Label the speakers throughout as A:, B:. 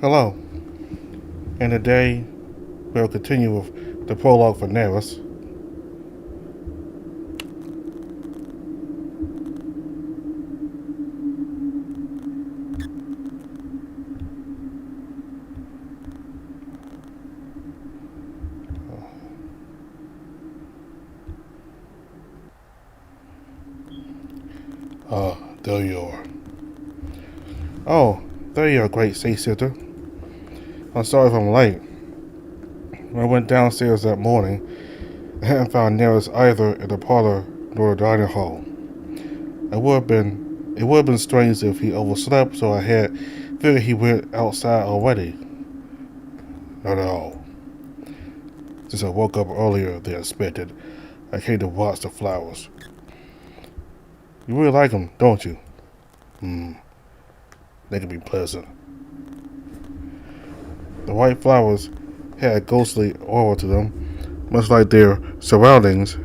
A: Hello, and today we'll continue with the prologue for Nerus. There you are. Oh, there you are, great sea sister. I'm sorry if I'm late. When I went downstairs that morning, I hadn't found Nerus either in the parlor nor the dining hall. It would have been strange if he overslept, so I had figured he went outside already. Not at all. Since I woke up earlier than expected, I came to watch the flowers. You really like them, don't you? They can be pleasant. The white flowers had a ghostly aura to them, much like their surroundings,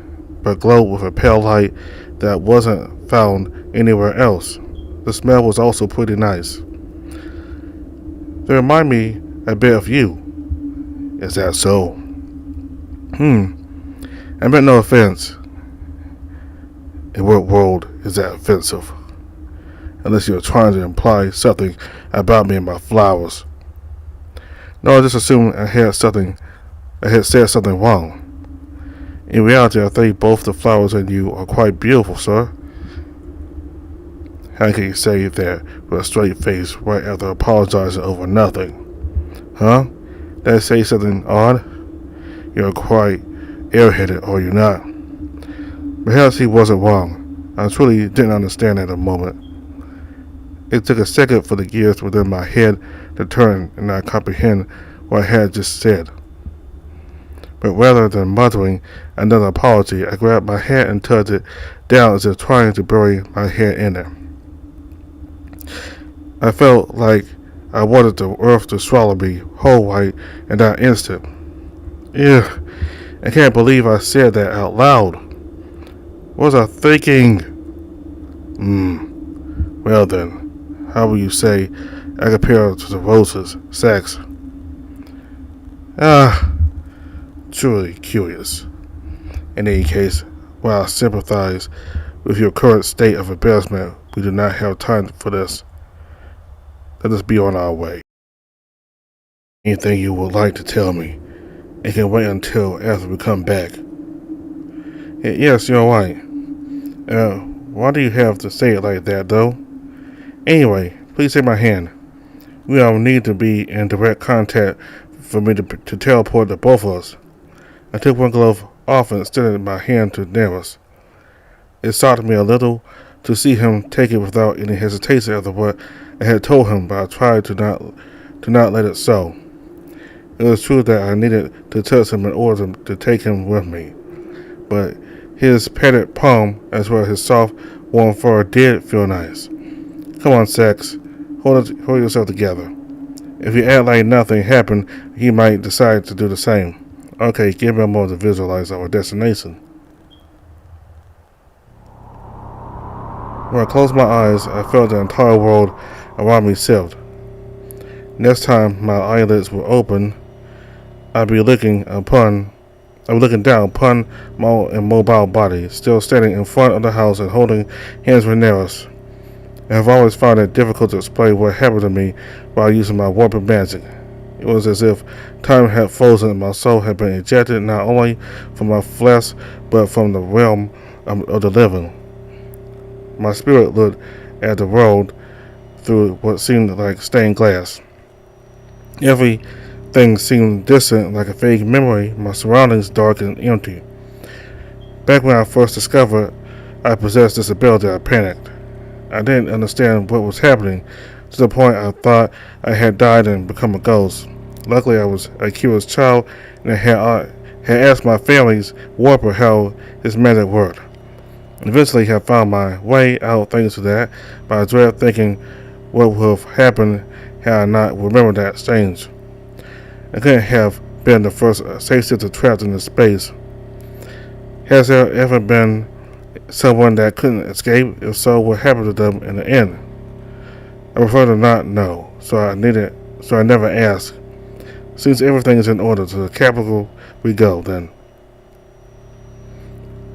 A: but glowed with a pale light that wasn't found anywhere else. The smell was also pretty nice. They remind me a bit of you. Is that so? I meant no offense. In what world is that offensive? Unless you're trying to imply something about me and my flowers. No, I just assumed I had said something wrong. In reality, I think both the flowers and you are quite beautiful, sir. How can you say that with a straight face right after apologizing over nothing? Huh? Did I say something odd? You're quite airheaded, are you not? Perhaps he wasn't wrong. I truly didn't understand at the moment. It took a second for the gears within my head to turn and I comprehend what I had just said. But rather than muttering another apology, I grabbed my hat and tugged it down as if trying to bury my head in it. I felt like I wanted the earth to swallow me whole right in that instant. Ew, I can't believe I said that out loud. What was I thinking? Well then, how will you say I compare to the roses, sex? Truly curious. In any case, while I sympathize with your current state of embarrassment, we do not have time for this. Let us be on our way. Anything you would like to tell me, it can wait until after we come back. Yes, you're right. Why do you have to say it like that, though? Anyway, please take my hand. We all need to be in direct contact for me to teleport to both of us. I took one glove off and extended my hand to Nerus. It shocked me a little to see him take it without any hesitation after what I had told him, but I tried to not let it so. It was true that I needed to touch him in order to take him with me, but his padded palm, as well as his soft, warm fur, did feel nice. Come on, Sex. Hold yourself together. If you act like nothing happened, he might decide to do the same. Okay, give me a moment to visualize our destination. When I closed my eyes, I felt the entire world around me shift. Next time my eyelids were open, I'd be looking down upon my immobile body, still standing in front of the house and holding hands with Nerus. I have always found it difficult to explain what happened to me while using my warping magic. It was as if time had frozen and my soul had been ejected not only from my flesh, but from the realm of the living. My spirit looked at the world through what seemed like stained glass. Everything seemed distant, like a vague memory, my surroundings dark and empty. Back when I first discovered I possessed this ability, I panicked. I didn't understand what was happening, to the point I thought I had died and become a ghost. Luckily, I was a curious child and I had asked my family's warper how his magic worked. Eventually, I found my way out thanks to that, but I dread thinking what would have happened had I not remembered that exchange. I couldn't have been the first safe sister trapped in this space. Has there ever been someone that couldn't escape? If so, what happened to them in the end? I prefer to not know, so so I never asked. Since everything is in order, to the capital we go, then.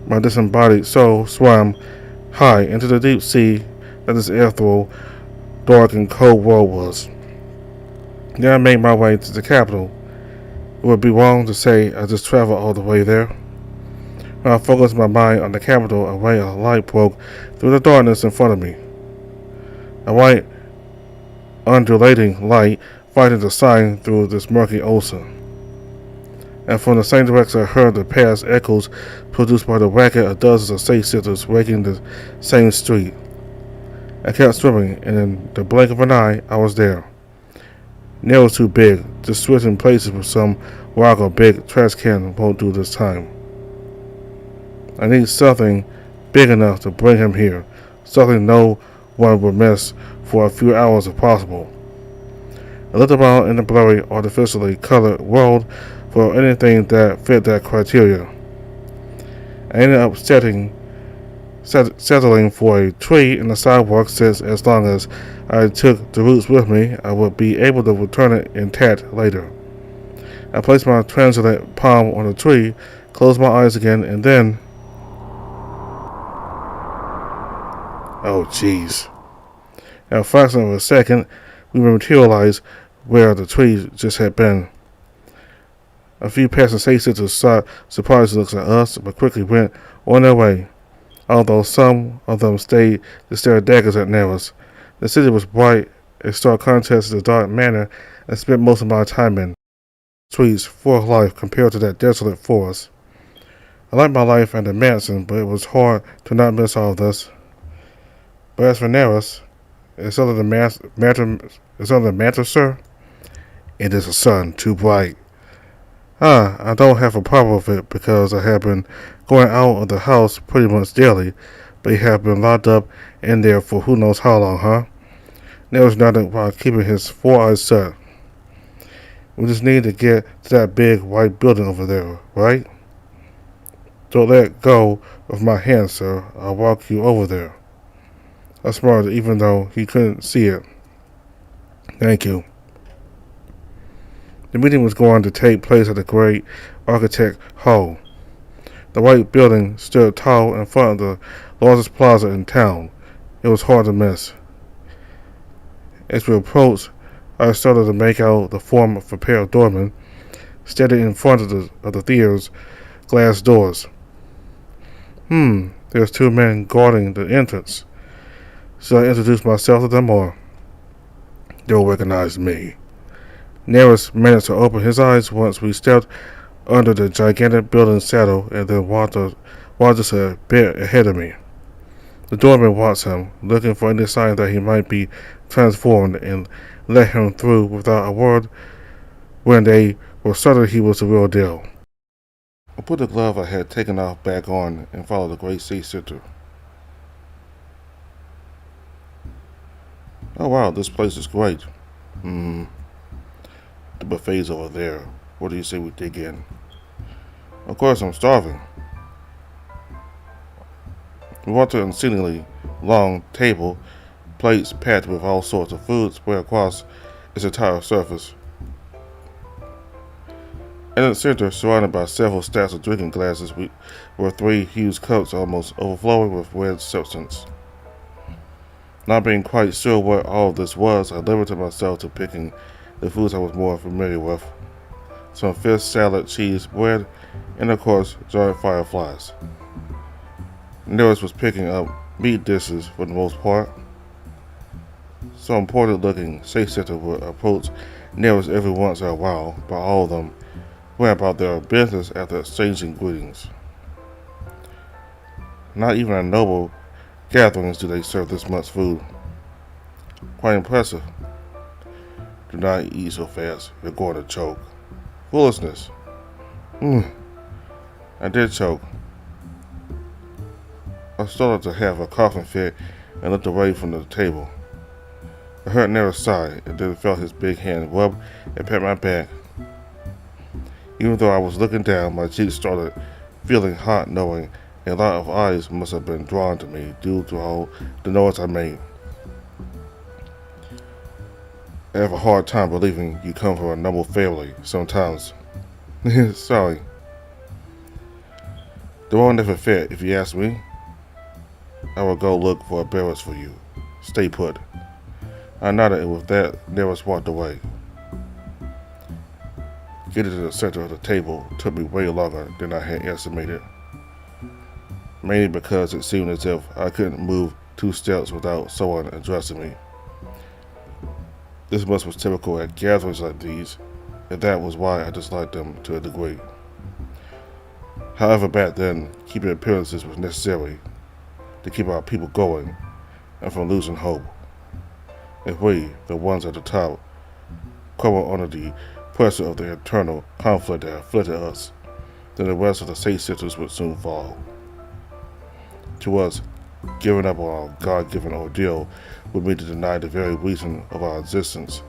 A: My disembodied soul swam high into the deep sea that this ethereal, dark, and cold world was. Then I made my way to the capital. It would be wrong to say I just traveled all the way there. When I focused my mind on the capital, a ray of light broke through the darkness in front of me. A white, undulating light fighting the sign through this murky ocean. And from the same direction I heard the past echoes produced by the racket of dozens of safe sitters waking the same street. I kept swimming, and in the blink of an eye, I was there. Nerus too big, just switching places with some rock or big trash can won't do this time. I need something big enough to bring him here, something no one would miss for a few hours if possible. I looked around in the blurry, artificially colored world for anything that fit that criteria. I ended up settling for a tree in the sidewalk, since as long as I took the roots with me, I would be able to return it intact later. I placed my translucent palm on the tree, closed my eyes again, and then... Oh, jeez. In a fraction of a second, we materialized where the tree just had been. A few passing safe sitters saw surprised looks at us, but quickly went on their way, although some of them stayed to stare daggers at Nerus. The city was bright, a stark contrast to the dark manor I spent most of my time in. Streets full of life compared to that desolate forest. I liked my life at the mansion, but it was hard to not miss all of this. But as for Nerus, is under the matter, sir? It is a sun too bright. I don't have a problem with it because I have been going out of the house pretty much daily, but you have been locked up in there for who knows how long, huh? Nerus nodded while keeping his 4 eyes shut. We just need to get to that big white building over there, right? Don't let go of my hand, sir. I'll walk you over there. I smiled even though he couldn't see it. Thank you. The meeting was going to take place at the great architect hall. The white building stood tall in front of the largest plaza in town. It was hard to miss. As we approached, I started to make out the form of a pair of doormen standing in front of the theater's glass doors. There's 2 men guarding the entrance. Should I introduce myself to them, or? They'll recognize me. Nerus managed to open his eyes once we stepped under the gigantic building's shadow, and then walked just a bit ahead of me. The doorman watched him, looking for any sign that he might be transformed, and let him through without a word when they were certain he was the real deal. I put the glove I had taken off back on and followed the great sea sitter. Oh wow, this place is great. The buffet's over there. What do you say we dig in? Of course, I'm starving. We walked to an exceedingly long table, plates packed with all sorts of food spread across its entire surface. In the center, surrounded by several stacks of drinking glasses, were 3 huge cups almost overflowing with red substance. Not being quite sure what all of this was, I limited myself to picking the foods I was more familiar with. Some fish, salad, cheese, bread, and of course, giant fireflies. Nerus was picking up meat dishes for the most part. Some important-looking safe sitter would approach Nerus every once in a while, but all of them went about their business after exchanging greetings. Not even at noble gatherings do they serve this much food. Quite impressive. Do not eat so fast, you're going to choke. Foolishness. I did choke. I started to have a coughing fit and looked away from the table. I heard Nerus sigh and then felt his big hand rub and pat my back. Even though I was looking down, my cheeks started feeling hot, knowing a lot of eyes must have been drawn to me due to all the noise I made. I have a hard time believing you come from a noble family sometimes. Sorry. The role never fit, if you ask me. I will go look for a barracks for you. Stay put. I nodded, and with that, Nerus walked away. Getting to the center of the table took me way longer than I had estimated. Mainly because it seemed as if I couldn't move 2 steps without someone addressing me. This must was typical at gatherings like these, and that was why I disliked them to a degree. However, back then, keeping appearances was necessary to keep our people going and from losing hope. If we, the ones at the top, crumble under the pressure of the internal conflict that afflicted us, then the rest of the state systems would soon fall. To us, giving up on our God-given ordeal would mean to deny the very reason of our existence,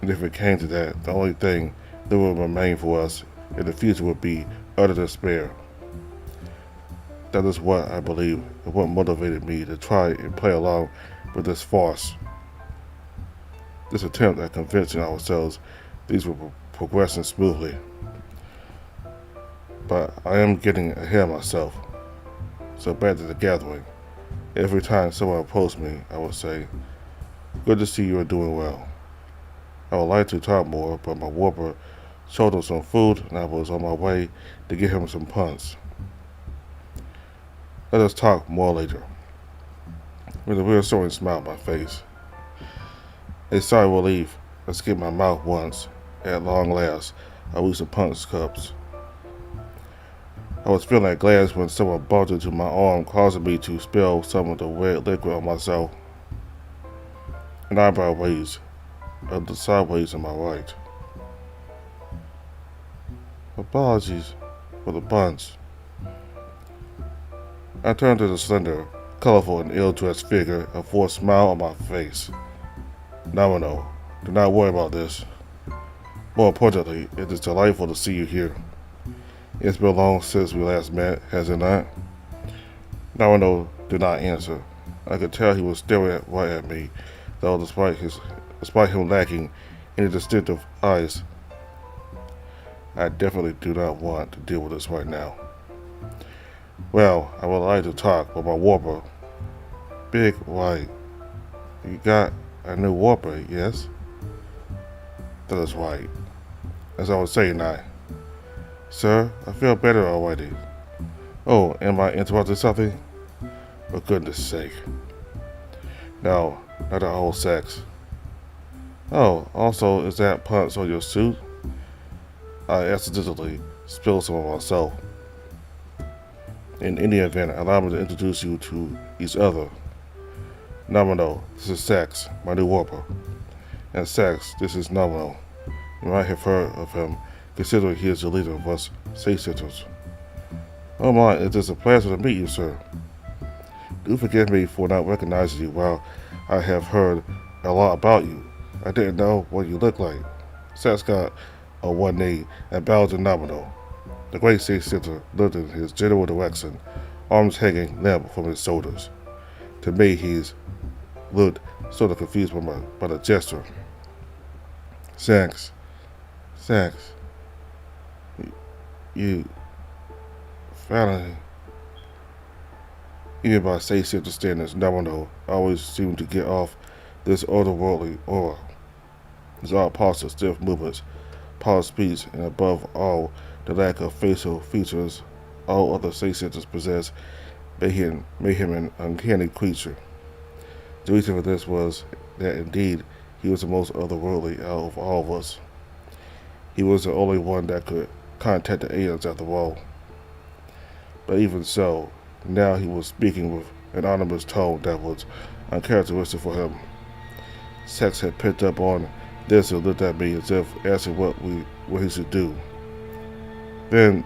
A: and if it came to that, the only thing that would remain for us in the future would be utter despair. That is what I believe and what motivated me to try and play along with this farce. This attempt at convincing ourselves these were progressing smoothly. But I am getting ahead of myself. So back to the gathering. Every time someone approached me, I would say, "Good to see you are doing well." I would like to talk more, but my warper showed him some food and I was on my way to get him some punts. Let us talk more later. With a reassuring smile on my face. A sigh of relief escaped my mouth once, at long last, I reached the punch cups. I was filling that glass when someone bumped into my arm, causing me to spill some of the red liquid on myself. An eyebrow raised, the sideways on my right. Apologies for the bunch. I turned to the slender, colorful, and ill-dressed figure and forced a smile on my face. "Nominal, do not worry about this. More importantly, it is delightful to see you here. It's been long since we last met, has it not?" Nominal did not answer. I could tell he was staring right at me, though despite him lacking any distinctive eyes. I definitely do not want to deal with this right now. "Well, I would like to talk with my warper." "Big White, you got a new warper, yes?" "That is right. As I was saying, Sir, I feel better already." "Oh, am I interrupting something?" "For goodness sake." "No, not the whole sex." "Oh, also, is that punch on your suit?" I accidentally spilled some on myself. "In any event, allow me to introduce you to each other. Nominal, this is Sax, my new warper. And Sax, this is Nominal. You might have heard of him, considering he is the leader of us safe centers." "Oh my, it is a pleasure to meet you, sir." "Do forgive me for not recognizing you while I have heard a lot about you. I didn't know what you looked like." Sax got on one knee and bowed to Nominal. The great safe center looked in his general direction, arms hanging limp from his shoulders. To me, he's looked sort of confused by the gesture. Sax, you finally. Even by safe center standards, Nominal always seemed to get off this otherworldly aura. His odd posture, stiff movements, polished speech, and above all, the lack of facial features all other safe centers possess made him an uncanny creature. The reason for this was that indeed he was the most otherworldly out of all of us. He was the only one that could contact the aliens after all. But even so, now he was speaking with an ominous tone that was uncharacteristic for him. Sax had picked up on this and looked at me as if asking what he should do. Then,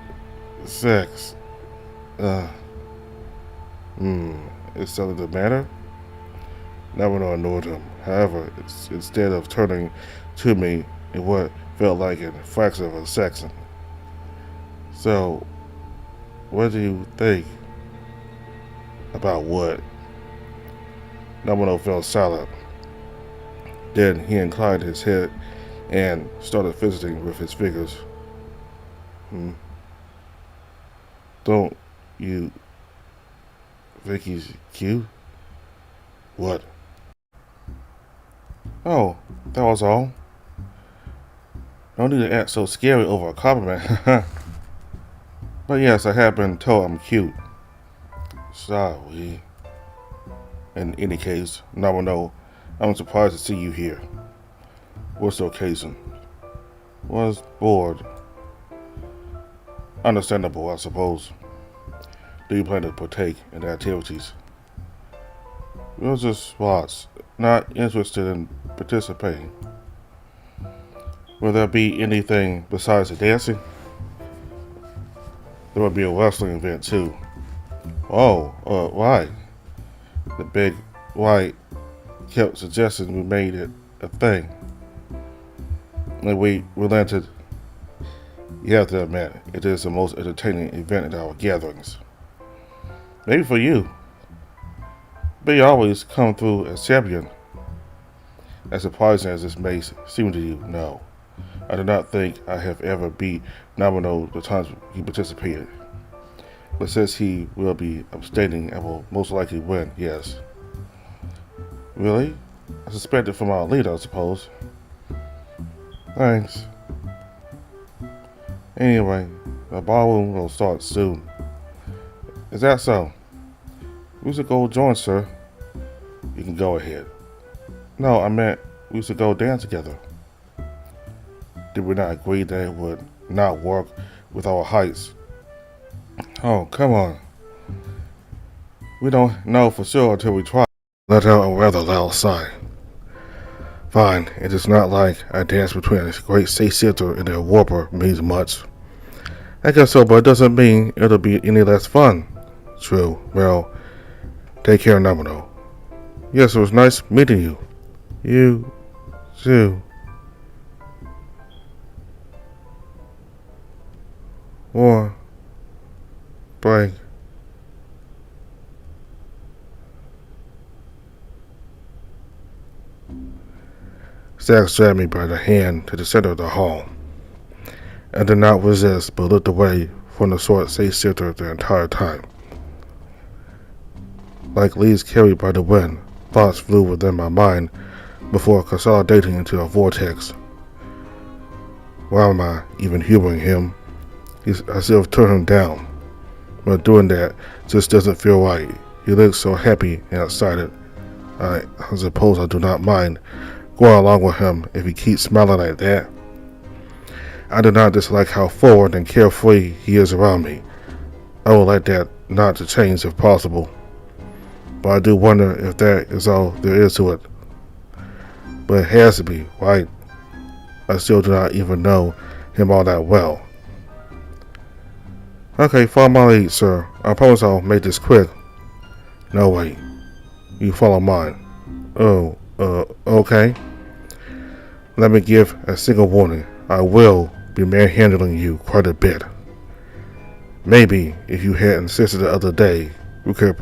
A: Sax, is something the matter? Naruto ignored him. However, instead of turning to me in what felt like a fraction of a second. "So, what do you think?" "About what?" Naruto fell silent. Then he inclined his head and started visiting with his fingers. Don't you think he's cute? What? Oh, that was all. No need to act so scary over a compliment. But yes, I have been told I'm cute. Sorry. In any case, no, I'm surprised to see you here. What's the occasion? Was bored. Understandable, I suppose. Do you plan to partake in the activities? We'll just watch. Not interested in participating. Will there be anything besides the dancing? There will be a wrestling event too. Oh, why? The big white kept suggesting we made it a thing. And we relented. You have to admit, it is the most entertaining event at our gatherings. Maybe for you. But you always come through as champion. As surprising as this may seem to you, no. I do not think I have ever beat Nomino the times he participated. But since he will be abstaining, I will most likely win, yes. Really? I suspect it from our leader, I suppose. Thanks. Anyway, the ballroom will start soon. Is that so? We should go join, sir. You can go ahead. No, I meant we should go dance together. Did we not agree that it would not work with our heights? Oh, come on. We don't know for sure until we try. Let out a rather loud sigh. Fine, it is not like a dance between a great sea-sitter and a warper means much. I guess so, but it doesn't mean it'll be any less fun. True. Well, take care, Nomino. Yes, it was nice meeting you. You too. War. Break. Zack grabbed me by the hand to the center of the hall. I did not resist, but looked away from the short sea-sitter the entire time. Like leaves carried by the wind, thoughts flew within my mind before consolidating into a vortex. Why am I even humoring him? I still turned him down, but doing that just doesn't feel right. He looks so happy and excited. I suppose I do not mind going along with him if he keeps smiling like that. I do not dislike how forward and carefree he is around me. I would like that not to change if possible. But I do wonder if that is all there is to it. But it has to be, right? I still do not even know him all that well. Okay, follow my lead, sir. I promise I'll make this quick. No, wait. You follow mine. Oh, okay. Let me give a single warning. I will be manhandling you quite a bit. Maybe if you had insisted the other day, we could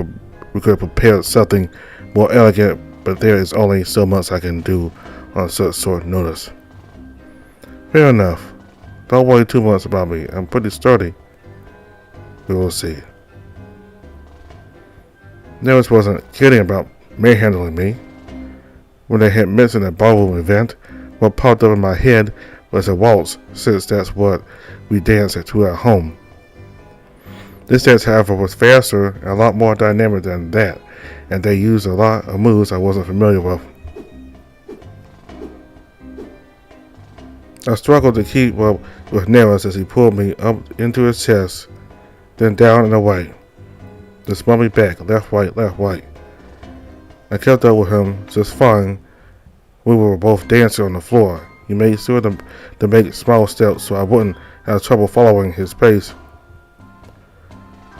A: have prepared something more elegant, but there is only so much I can do on such short notice. Fair enough. Don't worry too much about me. I'm pretty sturdy. We will see. Nerus wasn't kidding about manhandling me. When they had mentioned a ballroom event, what popped up in my head was a waltz, since that's what we danced to at home. This dance, however, was faster and a lot more dynamic than that, and they used a lot of moves I wasn't familiar with. I struggled to keep up with Nerus as he pulled me up into his chest, then down and away. Then spun me back, left, right. I kept up with him just fine. We were both dancing on the floor. He made sure to make small steps so I wouldn't have trouble following his pace.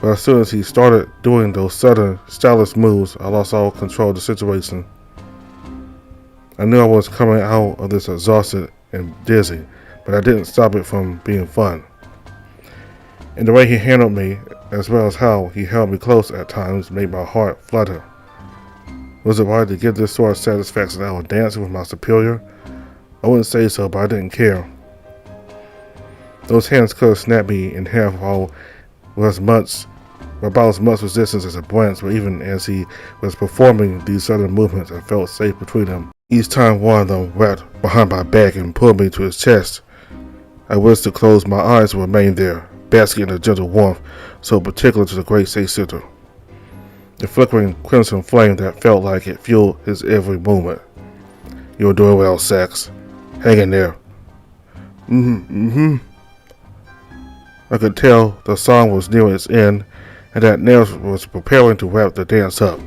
A: But as soon as he started doing those sudden, stylish moves, I lost all control of the situation. I knew I was coming out of this exhausted and dizzy, but I didn't stop it from being fun. And the way he handled me, as well as how he held me close at times, made my heart flutter. Was it right to get this sort of satisfaction out of dancing with my superior? I wouldn't say so, but I didn't care. Those hands could have snapped me in half about as much resistance as a branch, but even as he was performing these sudden movements, I felt safe between them. Each time one of them wrapped behind my back and pulled me to his chest, I wished to close my eyes and remain there, basking in the gentle warmth so particular to the great State Center. The flickering crimson flame that felt like it fueled his every movement. "You're doing well, Sax. Hang in there." I could tell the song was near its end and that Nerus was preparing to wrap the dance up.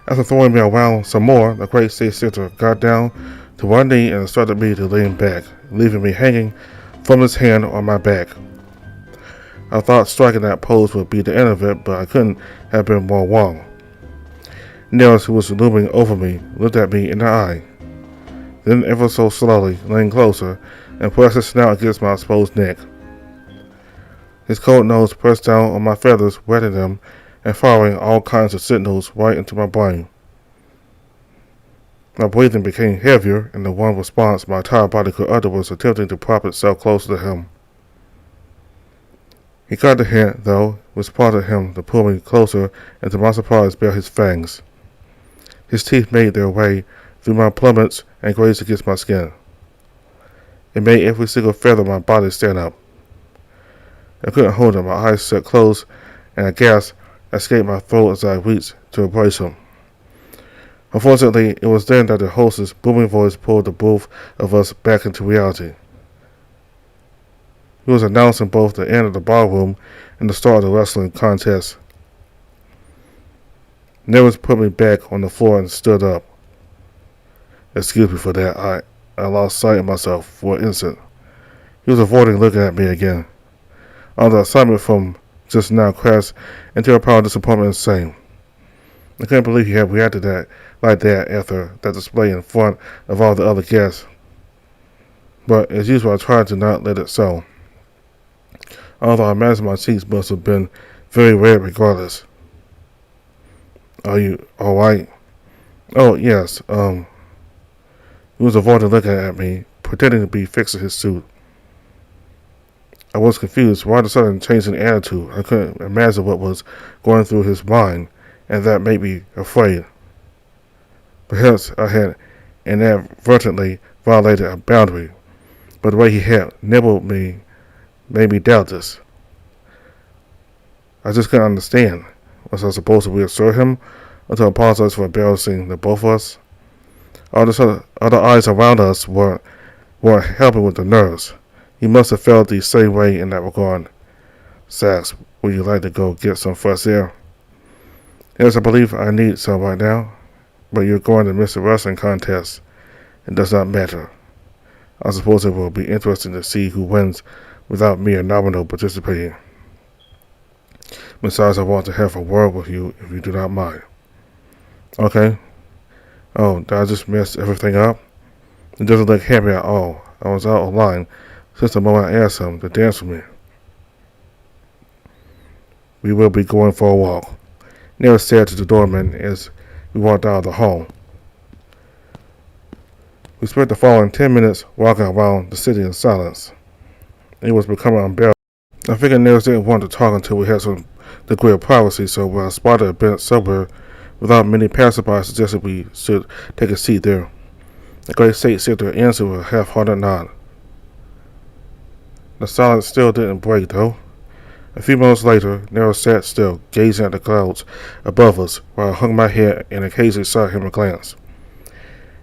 A: After throwing me around some more, the great State Center got down to one knee and started me to lean back, leaving me hanging from his hand on my back. I thought striking that pose would be the end of it, but I couldn't have been more wrong. Nerus, who was looming over me, looked at me in the eye, then ever so slowly leaned closer and pressed his snout against my exposed neck. His cold nose pressed down on my feathers, wetting them and firing all kinds of signals right into my brain. My breathing became heavier, and the one response my entire body could utter was attempting to prop itself closer to him. He caught the hint, though, which prompted him to pull me closer and to my surprise bare his fangs. His teeth made their way through my plummets and grazed against my skin. It made every single feather of my body stand up. I couldn't hold him, my eyes shut closed, and a gasp escaped my throat as I reached to embrace him. Unfortunately, it was then that the host's booming voice pulled the both of us back into reality. He was announcing both the end of the ballroom and the start of the wrestling contest. Nerus put me back on the floor and stood up. "Excuse me for that. I lost sight of myself for an instant." He was avoiding looking at me again. All the excitement from just now crashed into a pile of disappointment and shame. I couldn't believe he had reacted like that after that display in front of all the other guests. But as usual, I tried to not let it show. Although I imagine my cheeks must have been very red regardless. "Are you alright?" "Oh, yes, He was avoiding looking at me, pretending to be fixing his suit. I was confused. Why the sudden change in attitude? I couldn't imagine what was going through his mind, and that made me afraid. Perhaps I had inadvertently violated a boundary, but the way he had nibbled me made me doubt this. I just couldn't understand. Was I supposed to reassure him or to apologize for embarrassing the both of us? All the other eyes around us weren't helping with the nerves. He must have felt the same way in that regard. "Sax, would you like to go get some fresh air?" "Yes, I believe I need some right now, but you're going to miss the wrestling contest. It does not matter. I suppose it will be interesting to see who wins without me or Nominal participating. Besides, I want to have a word with you if you do not mind." "Okay. Oh, did I just mess everything up? It doesn't look happy at all. I was out of line since the moment I asked him to dance with me." "We will be going for a walk," Nerus said to the doorman as we walked out of the hall. We spent the following 10 minutes walking around the city in silence. It was becoming unbearable. I figured Nerus didn't want to talk until we had some degree of privacy, so when I spotted a bench somewhere without many passersby, suggested we should take a seat there. The great State Center answered with a half-hearted nod. The silence still didn't break, though. A few moments later, Nerus sat still, gazing at the clouds above us, while I hung my head and occasionally shot him a glance.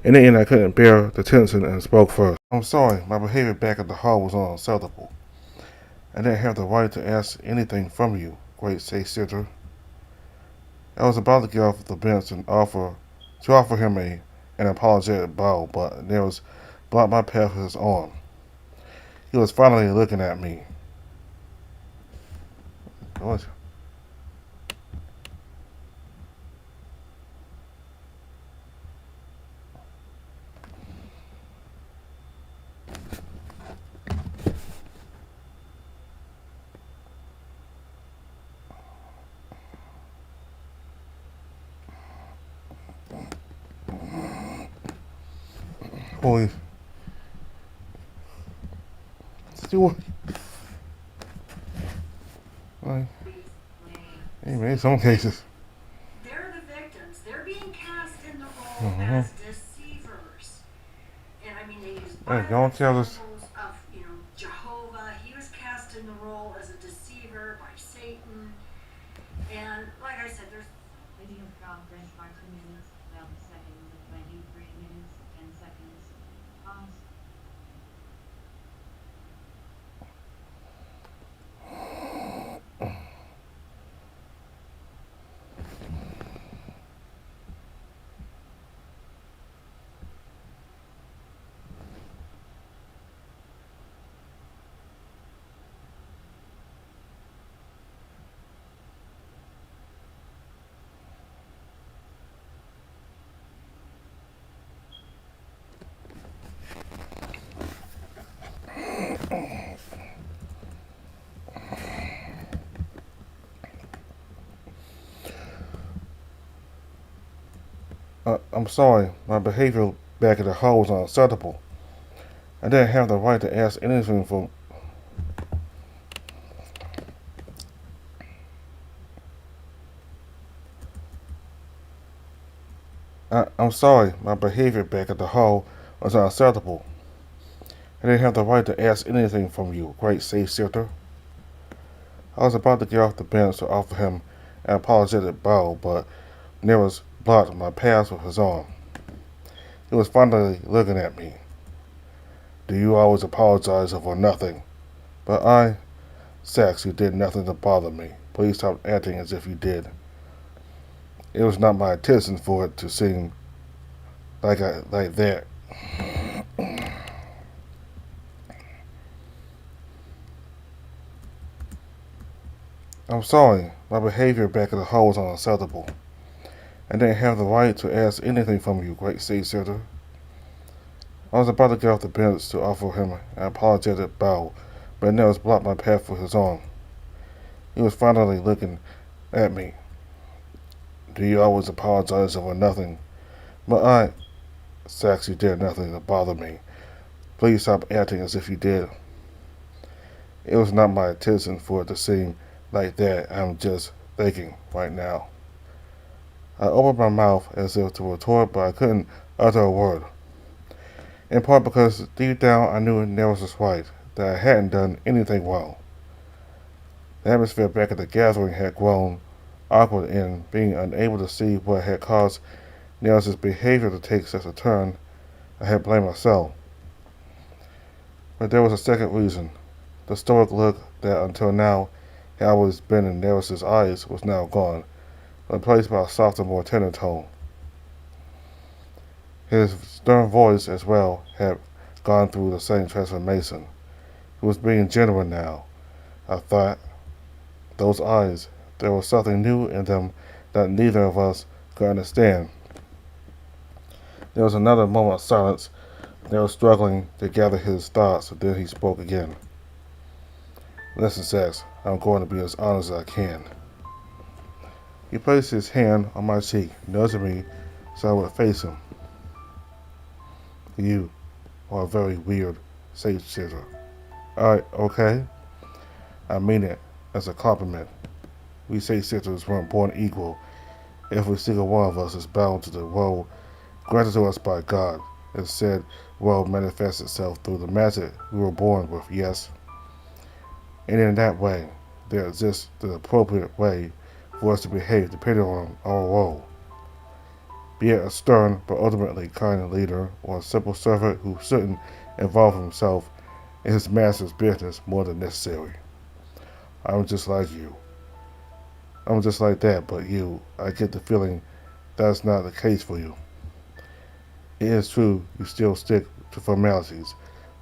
A: In the end, I couldn't bear the tension and spoke first. "I'm sorry, my behavior back at the hall was unacceptable. I didn't have the right to ask anything from you, great State Center." I was about to get off the bench and offer him an apologetic bow, but Nerus blocked my path with his arm. He was finally looking at me. What? police. Still, like, in some cases.
B: They're the victims. They're being cast in the role as deceivers. And I mean, they use
A: Don't tell us.
B: examples of, Jehovah. He was cast in the role as a deceiver by Satan. And like I said, there's
C: Video from benchmark 2 minutes, 12 seconds, 23 minutes, 10 seconds. Pause.
A: I'm sorry, my behavior back at the hall was unacceptable. I didn't have the right to ask anything from. I'm sorry, my behavior back at the hall was unacceptable. I didn't have the right to ask anything from you, great safe sister. I was about to get off the bench to offer him an apologetic bow, but Nerus blocked my path with his arm. He was finally looking at me. Do you always apologize over nothing? But Sax, you did nothing to bother me. Please stop acting as if you did. It was not my intention for it to seem like that. I'm sorry, my behavior back at the hall was unacceptable. I didn't have the right to ask anything from you, great sea sitter. I was about to get off the bench to offer him an apologetic bow, but Nels blocked my path with his arm. He was finally looking at me. Do you always apologize over nothing? But Sax, you did nothing to bother me. Please stop acting as if you did. It was not my intention for it to seem like that. I'm just thinking right now. I opened my mouth as if to retort, but I couldn't utter a word. In part because deep down I knew Nerus was right, that I hadn't done anything wrong. The atmosphere back at the gathering had grown awkward, and being unable to see what had caused Nerus's behavior to take such a turn, I had blamed myself. But there was a second reason. The stoic look that until now had always been in Nerus's eyes was now gone, replaced by a softer, more tender tone. His stern voice as well had gone through the same transformation. He was being genuine now. I thought, those eyes, there was something new in them that neither of us could understand. There was another moment of silence. They were struggling to gather his thoughts, and then he spoke again. Listen, Sax, I'm going to be as honest as I can. He placed his hand on my cheek, nudging me so I would face him. You are a very weird safe sitter. Okay? I mean it as a compliment. We safe sitters weren't born equal. Every single one of us is bound to the role granted to us by God. As said, role manifests itself through the magic we were born with, yes? And in that way, there exists the appropriate way for us to behave depending on our role. Be it a stern but ultimately kind leader, or a simple servant who shouldn't involve himself in his master's business more than necessary. I'm just like you. I'm just like that, but I get the feeling that's not the case for you. It is true you still stick to formalities,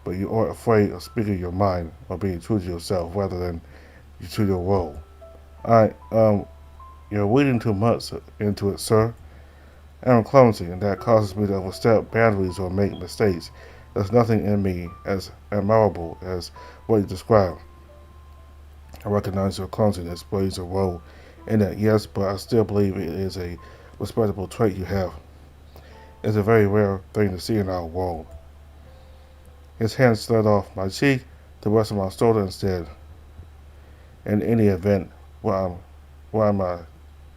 A: but you aren't afraid of speaking your mind or being true to yourself rather than to your role. You're reading too much into it, sir. I'm clumsy, and that causes me to overstep boundaries or make mistakes. There's nothing in me as admirable as what you describe. I recognize your clumsiness plays a role in it, yes, but I still believe it is a respectable trait you have. It's a very rare thing to see in our world. His hand slid off my cheek to rest on my shoulder and said, "In any event, what am I,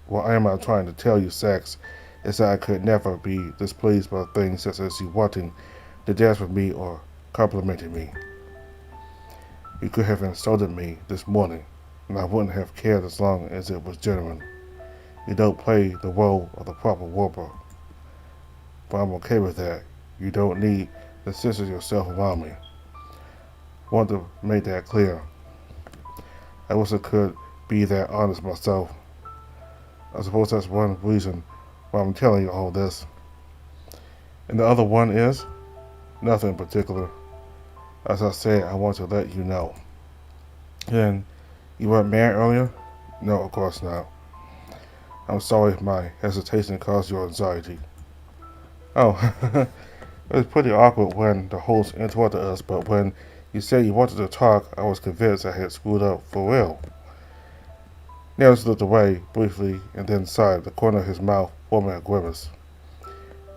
A: what am I trying to tell you, Sax, is that I could never be displeased by things such as you wanting to dance with me or complimenting me. You could have insulted me this morning, and I wouldn't have cared as long as it was genuine. You don't play the role of the proper warbler, but I'm okay with that. You don't need to censor yourself around me. I want to make that clear. I wish I could be that honest myself. I suppose that's one reason why I'm telling you all this. And the other one is nothing in particular. As I said, I want to let you know." "And you weren't mad earlier?" "No, of course not. I'm sorry if my hesitation caused your anxiety." "Oh, it was pretty awkward when the host interrupted us, but when you said you wanted to talk, I was convinced I had screwed up for real." Nerus looked away briefly and then sighed, the corner of his mouth forming a grimace.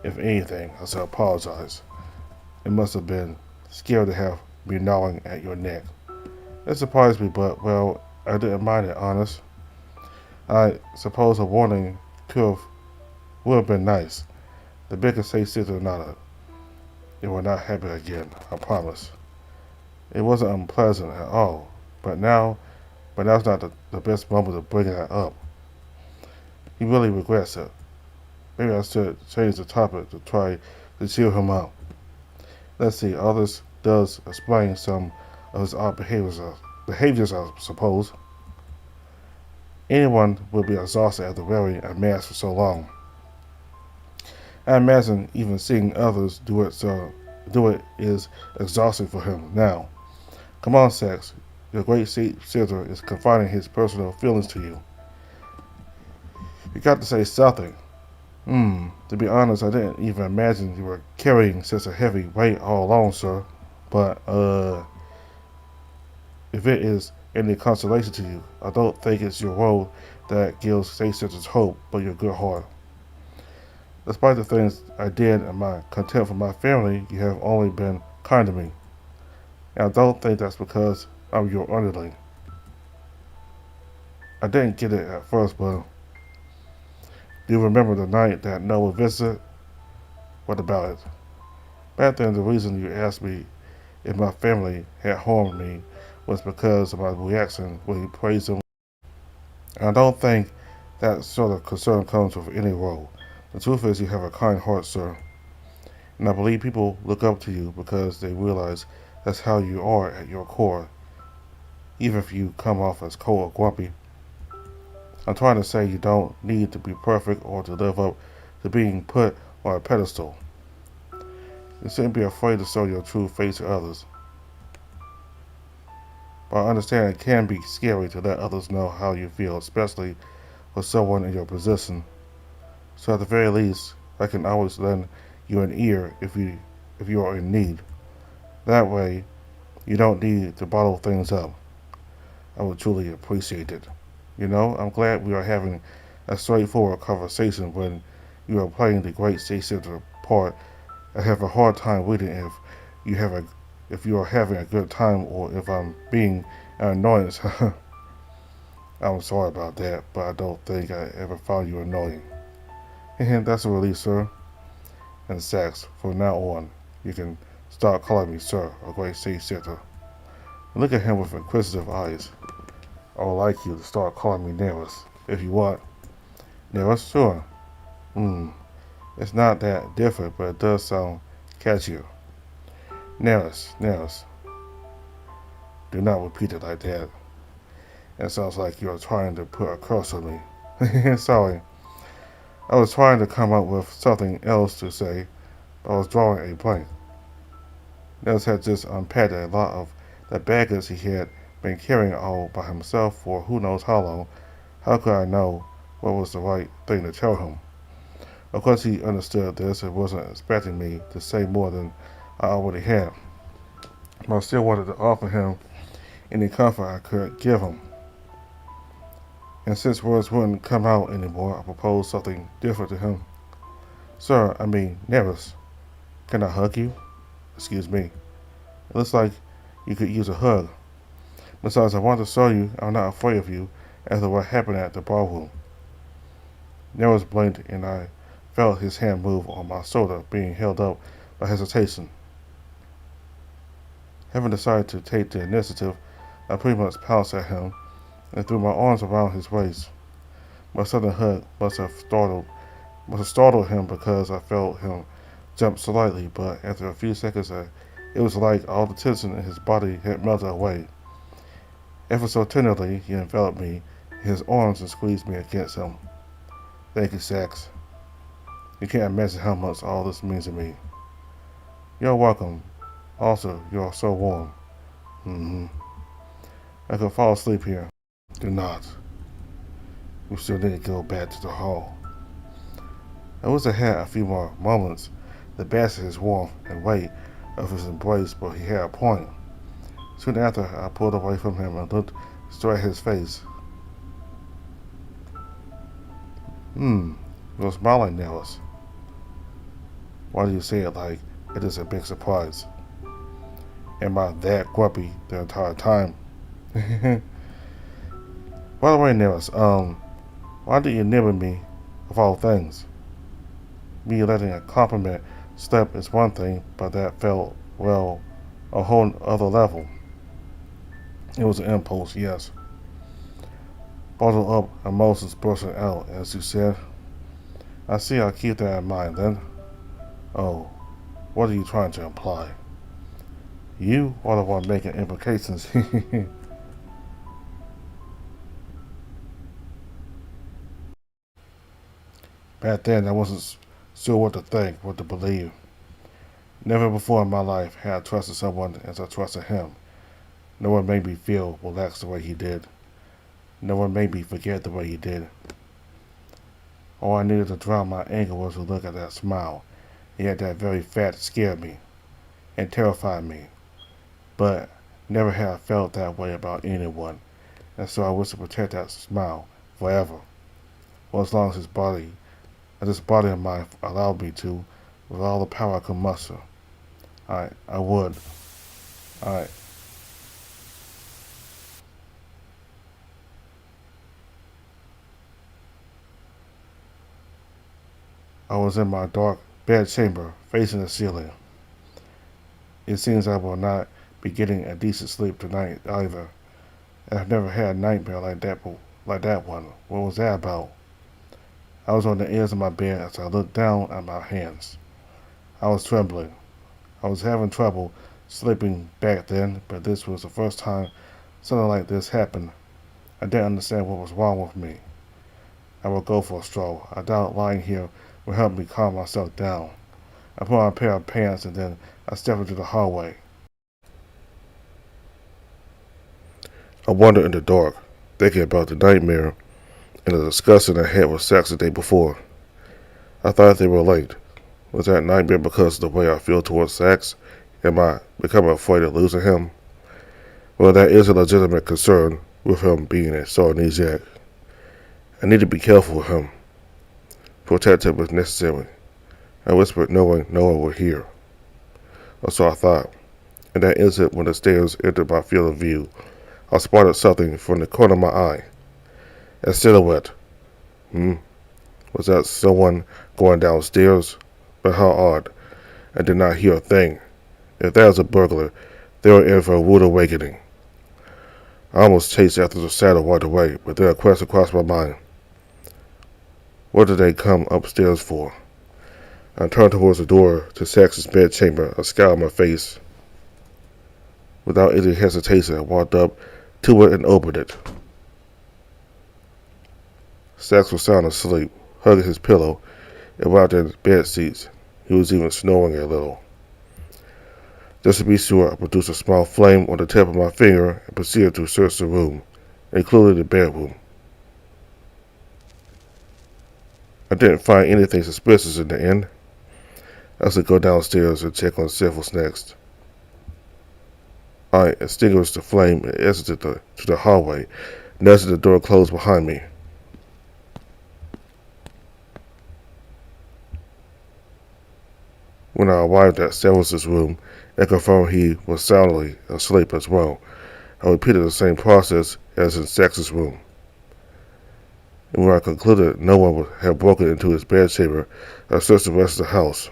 A: "If anything, I should apologize. It must have been scary to have me gnawing at your neck. It surprised me, but, well, I didn't mind it, honest. I suppose a warning would have been nice." The bigger sister nodded. "It will not happen again, I promise. It wasn't unpleasant at all, but now's not the best moment to bring that up. He really regrets it. Maybe I should change the topic to try to cheer him up. Let's see, all this does explain some of his odd behaviors, I suppose. Anyone would be exhausted after wearing a mask for so long. I imagine even seeing others do it is exhausting for him now. Come on, Sax. Your great Caesar is confiding his personal feelings to you. You got to say something." To be honest, I didn't even imagine you were carrying such a heavy weight all along, sir. But, if it is any consolation to you, I don't think it's your role that gives Caesar's hope, but your good heart. Despite the things I did and my contempt for my family, you have only been kind to me. And I don't think that's because I'm your underling. I didn't get it at first, but do you remember the night that Noah visited? What about it? Back then, the reason you asked me if my family had harmed me was because of my reaction when you praised them. And I don't think that sort of concern comes with any role. The truth is you have a kind heart, sir. And I believe people look up to you because they realize that's how you are at your core, even if you come off as cold or grumpy. I'm trying to say you don't need to be perfect or to live up to being put on a pedestal. You shouldn't be afraid to show your true face to others. But I understand it can be scary to let others know how you feel, especially with someone in your position. So at the very least, I can always lend you an ear if you are in need. That way, you don't need to bottle things up. I would truly appreciate it. You know, I'm glad we are having a straightforward conversation when you are playing the great Caesar part. I have a hard time reading if you are having a good time or if I'm being an annoyance. I'm sorry about that, but I don't think I ever found you annoying. And that's a relief, sir. And Sax, from now on, you can start calling me sir or great Caesar. Look at him with inquisitive eyes. I would like you to start calling me Nerus, if you want. Nerus, sure. It's not that different, but it does sound catchier. Nerus. Do not repeat it like that. It sounds like you are trying to put a curse on me. Sorry. I was trying to come up with something else to say, but I was drawing a blank. Nerus had just unpacked a lot of the baggage he had been carrying all by himself for who knows how long. How could I know what was the right thing to tell him? Of course he understood this and wasn't expecting me to say more than I already had. But I still wanted to offer him any comfort I could give him. And since words wouldn't come out anymore, I proposed something different to him. Nerus, can I hug you? Excuse me. It looks like you could use a hug. Besides, I want to show you I'm not afraid of you after what happened at the ballroom. Nerus blinked, and I felt his hand move on my shoulder, being held up by hesitation. Having decided to take the initiative, I pretty much pounced at him and threw my arms around his waist. My sudden hug must have startled him because I felt him jump slightly, but after a few seconds, it was like all the tension in his body had melted away. Ever so tenderly, he enveloped me in his arms and squeezed me against him. Thank you, Sax. You can't imagine how much all this means to me. You're welcome. Also, you're so warm. I could fall asleep here. Do not. We still need to go back to the hall. I wish I had a few more moments to bask in his warmth and weight of his embrace, but he had a point. Soon after, I pulled away from him and looked straight at his face. You're smiling, Nerus. Why do you say it like it is a big surprise? Am I that grumpy the entire time? By the way, Nerus, why did you nibble me of all things? Me letting a compliment slip is one thing, but that felt, well, a whole other level. It was an impulse, yes. Bottled up emotions bursting out, as you said. I see I'll keep that in mind then. Oh, what are you trying to imply? You are the one making implications. Back then, I wasn't sure what to think, what to believe. Never before in my life had I trusted someone as I trusted him. No one made me feel relaxed the way he did. No one made me forget the way he did. All I needed to drown my anger was to look at that smile. Yet that very fact scared me and terrified me. But never had I felt that way about anyone, and so I wish to protect that smile forever. Well, as long as this body of mine allowed me to, with all the power I could muster. I would. I was in my dark bed chamber, facing the ceiling. It seems I will not be getting a decent sleep tonight either. I've never had a nightmare like that one. What was that about? I was on the edge of my bed as I looked down at my hands. I was trembling. I was having trouble sleeping back then, but this was the first time something like this happened. I didn't understand what was wrong with me. I will go for a stroll. I doubt lying here will help me calm myself down. I put on a pair of pants and then I stepped into the hallway. I wandered in the dark, thinking about the nightmare and the discussion I had with Sax the day before. I thought they were linked. Was that nightmare because of the way I feel towards Sax? Am I becoming afraid of losing him? Well, that is a legitimate concern with him being a Sarnesiac. I need to be careful with him. Protect him if necessary. I whispered, knowing no one would hear. Or so I thought. In that instant, when the stairs entered my field of view, I spotted something from the corner of my eye. A silhouette. Was that someone going downstairs? But how odd. I did not hear a thing. If that was a burglar, they were in for a rude awakening. I almost chased after the shadow right away, but then a question crossed my mind. What did they come upstairs for? I turned towards the door to Sax's bedchamber, a scowl on my face. Without any hesitation, I walked up to it and opened it. Sax was sound asleep, hugging his pillow and wrapped in bed sheets. He was even snoring a little. Just to be sure, I produced a small flame on the tip of my finger and proceeded to search the room, including the bedroom. I didn't find anything suspicious in the end. I should go downstairs and check on Syphilis next. I extinguished the flame and exited to the hallway, noticing the door closed behind me. When I arrived at Severus's room and confirmed he was soundly asleep as well, I repeated the same process as in Sax's room. And when I concluded no one had broken into his bedchamber, I searched the rest of the house.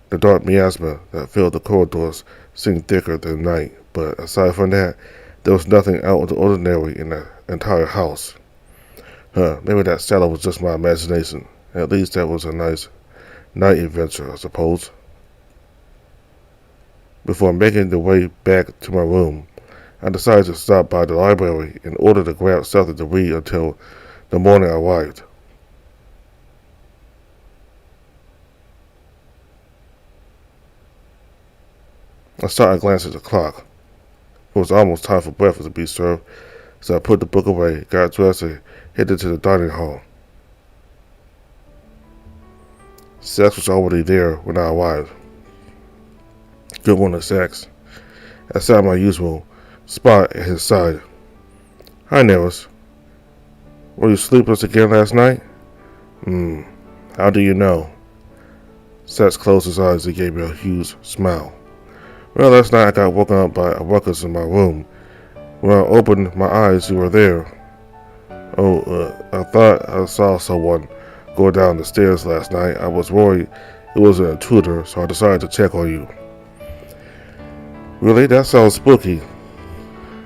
A: The dark miasma that filled the corridors seemed thicker than night, but aside from that, there was nothing out of the ordinary in the entire house. Maybe that shadow was just my imagination. At least that was a nice night adventure, I suppose. Before making the way back to my room, I decided to stop by the library in order to grab something to read until the morning arrived. I started to glance at the clock. It was almost time for breakfast to be served, so I put the book away, got dressed, and headed to the dining hall. Sax was already there when I arrived. Good morning, Sax. I sat in my usual spot at his side. Hi, Nerus. Were you sleepless again last night? How do you know? Sax closed his eyes and gave me a huge smile. Well, last night I got woken up by a ruckus in my room. When I opened my eyes, you were there. I thought I saw someone go down the stairs last night. I was worried it was an intruder, so I decided to check on you. Really? That sounds spooky.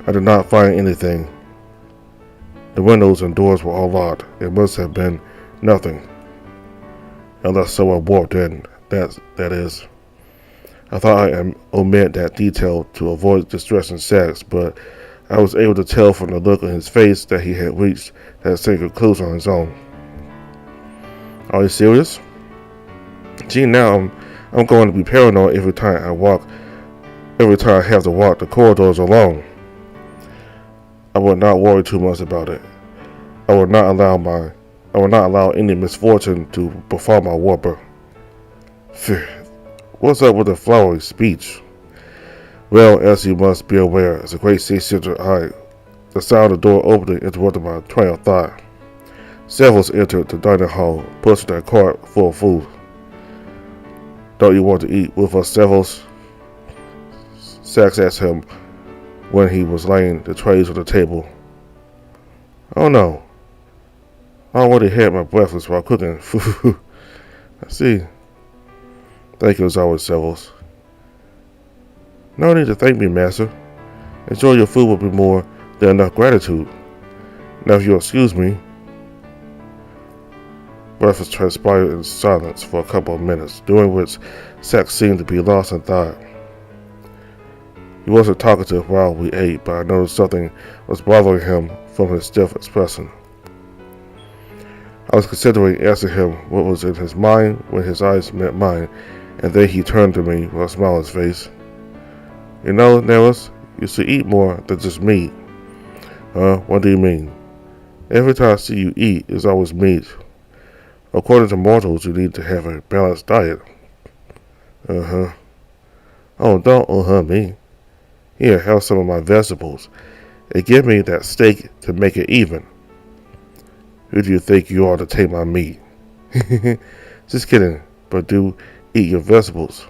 A: I did not find anything. The windows and doors were all locked. It must have been nothing. Unless someone walked in, that is. I thought I'd omit that detail to avoid distressing Sax, but I was able to tell from the look on his face that he had reached that same conclusion on his own. Are you serious? Gee, now I'm going to be paranoid every time I have to walk the corridors alone. I would not worry too much about it. I would not allow any misfortune to befall my warper. Phew. What's up with the flowery speech? Well, as you must be aware, as a great sea-sister, the sound of the door opening interrupted my train of thought. Severus entered the dining hall, pushing a cart full of food. Don't you want to eat with us, Severus? Sax asked him when he was laying the trays on the table. Oh no. I already had my breakfast while cooking. I see. Thank you as always, Severus. No need to thank me, master. Enjoy your food will be more than enough gratitude. Now if you'll excuse me. Breakfast transpired in silence for a couple of minutes, during which Sax seemed to be lost in thought. He wasn't talkative while we ate, but I noticed something was bothering him from his stiff expression. I was considering asking him what was in his mind when his eyes met mine, and then he turned to me with a smile on his face. You know, Nerus, you should eat more than just meat. What do you mean? Every time I see you eat, it's always meat. According to mortals, you need to have a balanced diet. Oh, don't me. Here, have some of my vegetables. And give me that steak to make it even. Who do you think you are to take my meat? Just kidding, but do eat your vegetables.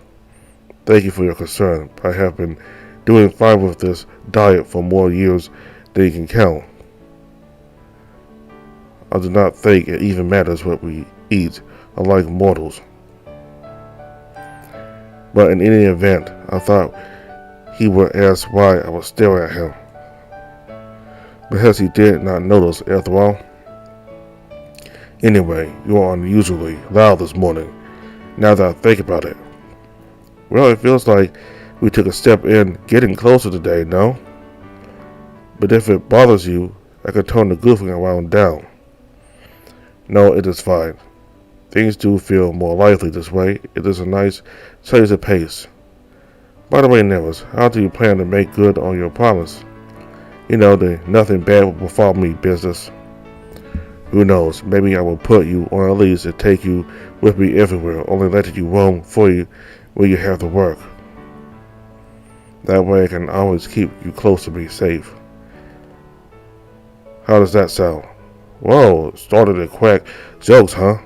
A: Thank you for your concern. I have been doing fine with this diet for more years than you can count. I do not think it even matters what we eat, unlike mortals. But in any event, I thought he would ask why I was staring at him. Perhaps he did not notice after all. Anyway, you are unusually loud this morning, now that I think about it. Well, it feels like we took a step in getting closer today, no? But if it bothers you, I could tone the goofing around down. No, it is fine. Things do feel more lively this way. It is a nice change of pace. By the way, Nerus, how do you plan to make good on your promise? You know, the nothing bad will befall me business. Who knows, maybe I will put you on a leash and take you with me everywhere, only letting you roam free when you have to work. That way I can always keep you close to me safe. How does that sound? Whoa, started to crack jokes, huh?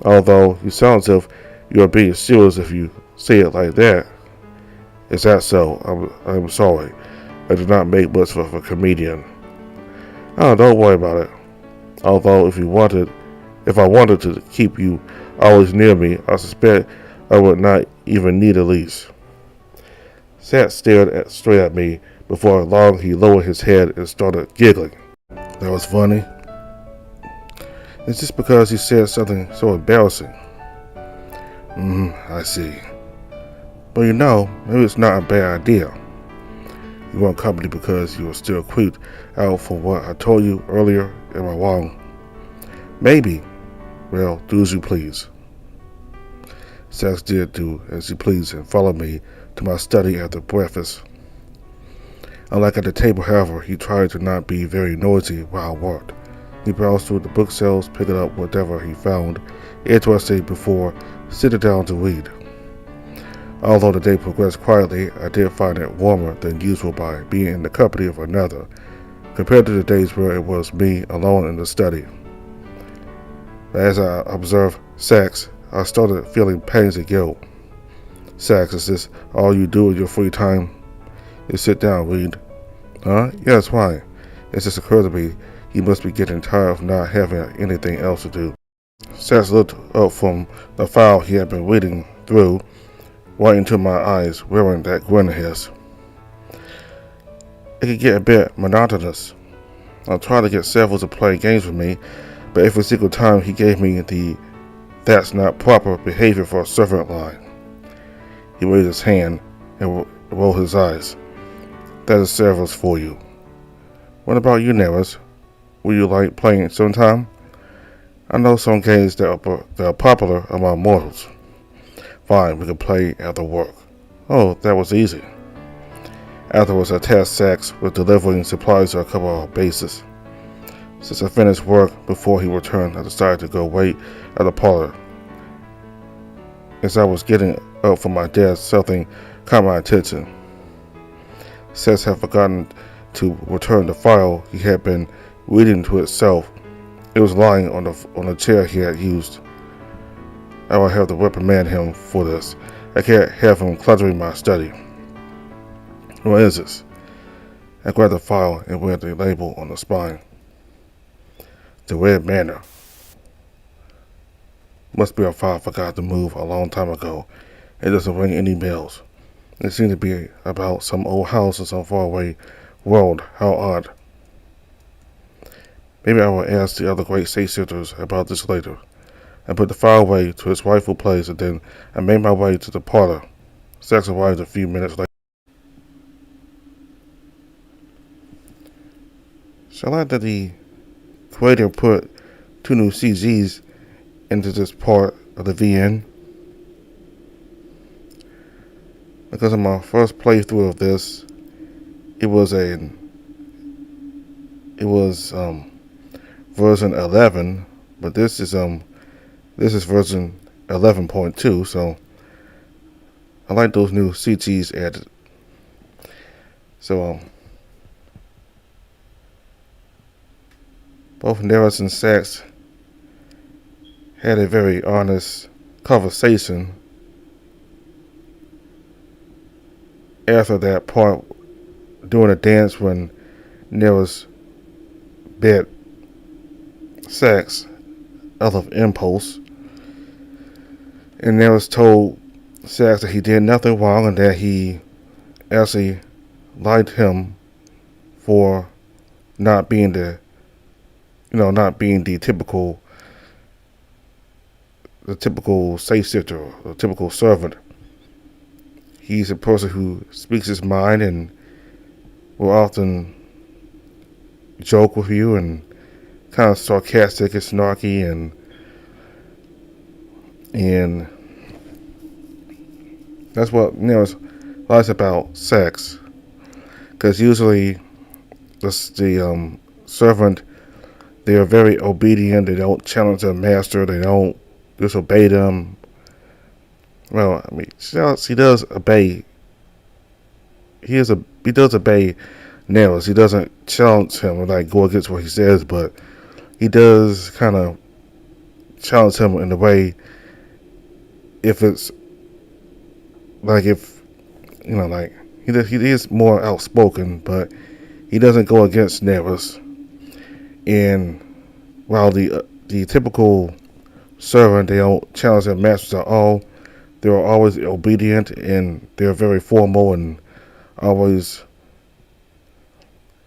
A: Although you sound as if you're being serious if you say it like that. Is that so? I'm sorry. I do not make much of a comedian. Oh, don't worry about it. Although if I wanted to keep you always near me, I suspect I would not even need a leash. Sat stared straight at me. Before long, he lowered his head and started giggling. That was funny. It's just because he said something so embarrassing. I see. But maybe it's not a bad idea. You want company because you are still creeped out from what I told you earlier. Am I wrong? Maybe. Well, do as you please. Sax did do as he pleased and followed me to my study after breakfast. Unlike at the table, however, he tried to not be very noisy while I worked. He browsed through the bookshelves, picking up whatever he found interesting before sitting down to read. Although the day progressed quietly, I did find it warmer than usual by being in the company of another, compared to the days where it was me alone in the study. As I observed Sax, I started feeling pains and guilt. Sax, is this all you do in your free time? You sit down, read. Huh? Yes, why? It just occurred to me he must be getting tired of not having anything else to do. Sax looked up from the file he had been reading through, right into my eyes, wearing that grin of his. It could get a bit monotonous. I tried to get several to play games with me, but every single time he gave me the "that's not proper behavior for a servant" line. He raised his hand and rolled his eyes. That is Cerberus for you. What about you, Nerus? Would you like playing sometime? I know some games that are popular among mortals. Fine, we can play after work. Oh, that was easy. Afterwards, I tasked Sax with delivering supplies to a couple of bases. Since I finished work before he returned, I decided to go wait at the parlor. As I was getting up from my desk, something caught my attention. Sax had forgotten to return the file he had been reading to itself. It was lying on the chair he had used. I will have to reprimand him for this. I can't have him cluttering my study. What is this? I grabbed the file and read the label on the spine. The Red Manor. Must be a file I forgot to move a long time ago. It doesn't ring any bells. It seemed to be about some old house in some faraway world. How odd. Maybe I will ask the other great state sitters about this later. I put the file away to its rightful place, and then I made my way to the parlor. Sax arrived a few minutes later. Shall I that the creator put 2 new CGs into this part of the VN? Because in my first playthrough of this, it was version 11, but this is version 11.2, so I like those new CGs added. So both Nerus and Sax had a very honest conversation after that part during a dance when Nerus bit Sax out of impulse, and Nerus told Sax that he did nothing wrong and that he actually liked him for not being the typical safe sitter, or the typical servant. He's a person who speaks his mind and will often joke with you and kind of sarcastic and snarky and that's what Nerus likes about Sax. Because usually the servant, they are very obedient. They don't challenge their master. They don't disobey them. Well, I mean, she does obey he does obey Nerus. He doesn't challenge him or like go against what he says, but he does kind of challenge him in a way. If it's like if like he is more outspoken, but he doesn't go against Nerus. And while the typical servant, they don't challenge their masters at all. They're always obedient and they're very formal and always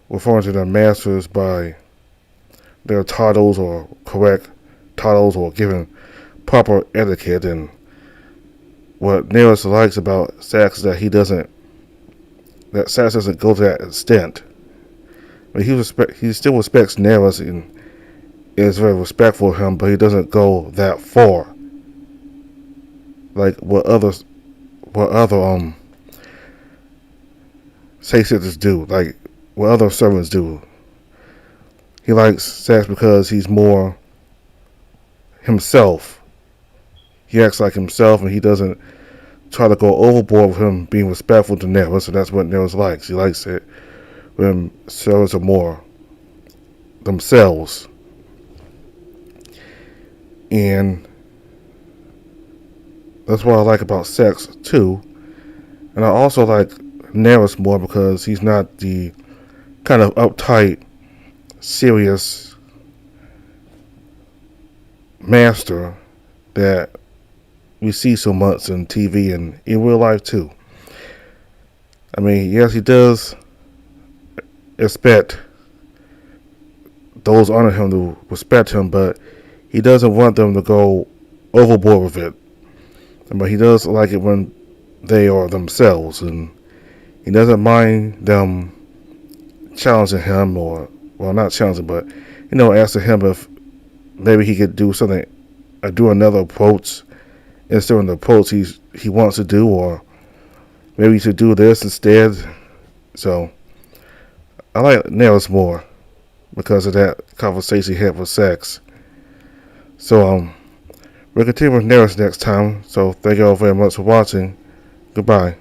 A: referring to their masters by their titles or correct titles or giving proper etiquette. And what Nerus likes about Sax is that Sax doesn't go to that extent. But he still respects Nerus and is very respectful of him, but he doesn't go that far. Like what other Saxons do, like what other servants do. He likes Sax because he's more himself. He acts like himself, and he doesn't try to go overboard with him being respectful to Nerus. So that's what Nerus likes. He likes it when servants are more themselves. And that's what I like about Sax too. And I also like Nerus more because he's not the kind of uptight, serious master that we see so much in TV and in real life too. I mean, yes, he does expect those under him to respect him, but he doesn't want them to go overboard with it. But he does like it when they are themselves, and he doesn't mind them challenging him, or, well, not challenging, but, asking him if maybe he could do something, or do another approach instead of the approach he wants to do, or maybe he should do this instead. So, I like Nerus more because of that conversation he had with Sax. So, we'll continue with Nerus next time. So, thank you all very much for watching. Goodbye.